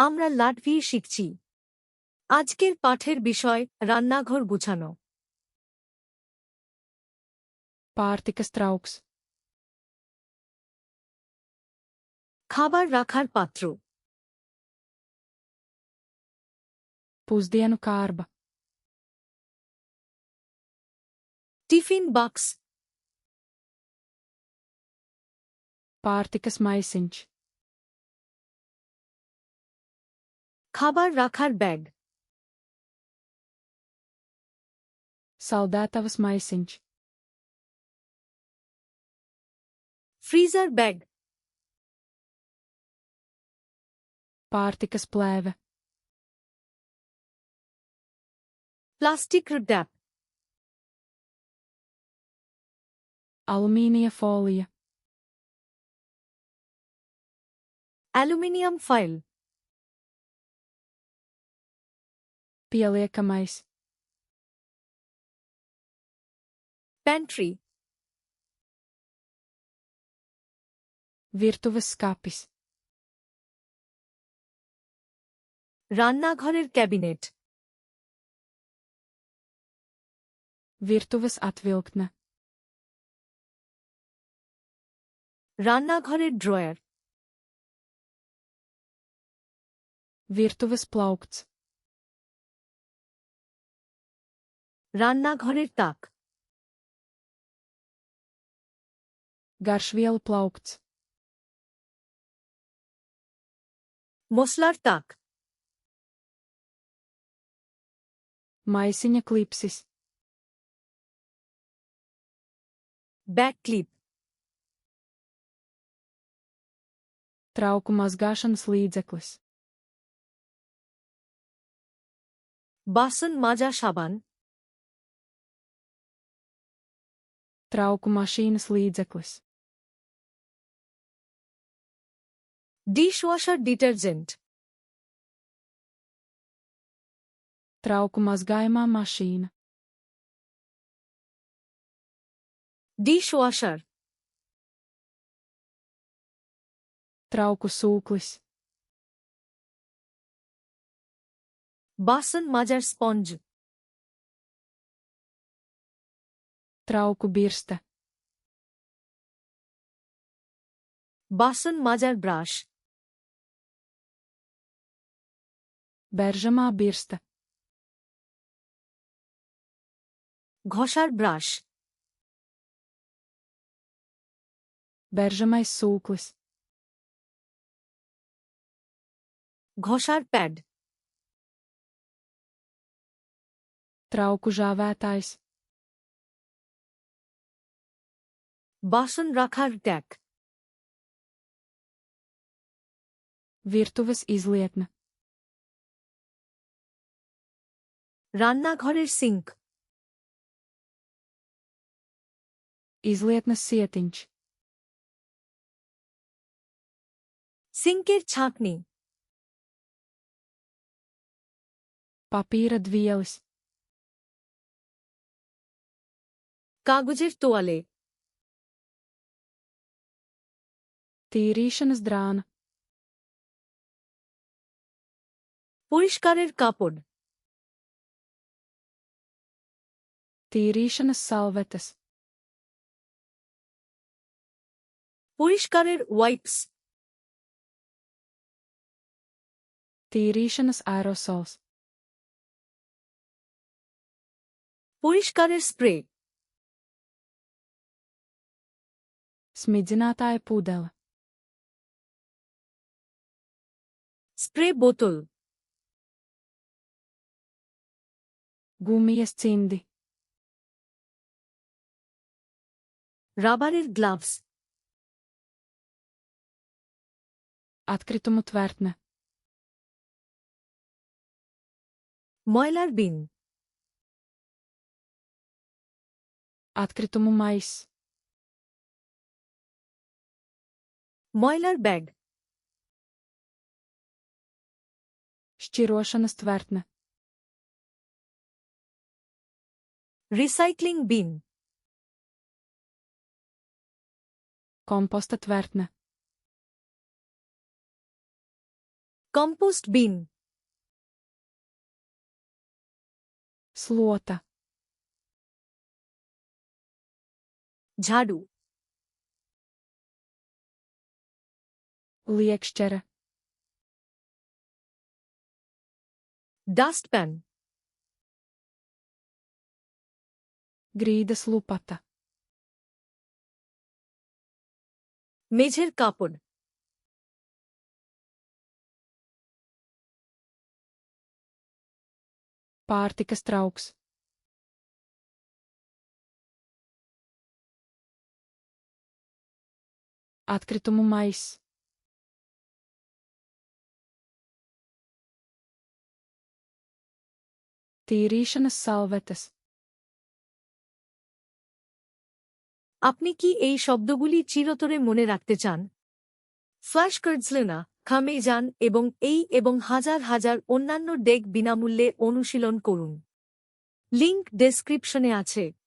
আমরা লাটভি শিখছি। আজকের পাঠের বিষয় রান্নাঘর গুছানো। Pārtikas trauks. খাবার রাখার পাত্র। Pusdienu kārba. টিফিন বাক্স। Pārtikas maisiņš. খাবার রাখার bag. Saldētavas maisiņš. Freezer bag. Pārtikas plēve. Plastic tap. Alumīnija folija. Aluminium foil. Pieliekamais. Pantry. Virtuves skapis. রান্নাঘরের ক্যাবিনেট। Virtuves atvilktne. রান্নাঘরের ড্রয়ার। Virtuves plaukts. রান্নাঘরের তাক। Garšvielu plaukts. মশলার তাক। Maisiņa klipsis. Back clip. Trauku mazgāšanas līdzeklis. বাসন মাজা সাবান। Trauku mašīnas līdzeklis. Dishwasher detergent. Trauku mazgājamā mašīna. Dishwasher. Trauku sūklis. বাসন মাজার স্পঞ্জ। Trauku birste. বাসন মাজার ব্রাশ। Beržamā birste. ঘষার ব্রাশ। Beržamais sūklis. ঘষার প্যাড। Trauku žāvētājs. বাসন রাখার ট্যাক। Virtuves izlietne. রান্নাঘরের সিঙ্ক। Izlietnes sietiņš. সিঙ্কের ছাঁকনি। Papīra dvielis. কাগজের তোয়ালে। Tīrīšanas drāna. পরিষ্কারের কাপড়। Tīrīšanas salvetes. পরিষ্কারের ওয়াইপস। Tīrīšanas aerosols. পরিষ্কারের স্প্রে। Smidzinātāja pudele. স্প্রে বোতল। Gumijas cimdi. রাবারের গ্লাভস। Atkritumu tvertne. ময়লার বিন। Atkritumu maiss. ময়লার ব্যাগ। Šķirošanas tvertne. রিসাইক্লিং বিন। Komposta tvertne. কম্পোস্ট বিন, Slota. ঝাড়ু, Liekšķere. ডাস্টপ্যান, Grīdas lupata. মেঝের কাপড়, Pārtikas trauks. Atkritumu maiss. Tīrīšanas salvetes. আপনি কি এই শব্দগুলি চিরতরে মনে রাখতে চান? ফ্ল্যাশ কার্ডসলেনা খামে যান এবং হাজার হাজার অন্যান্য ডেক বিনামূল্যে অনুশীলন করুন। লিংক ডেসক্রিপশনে আছে।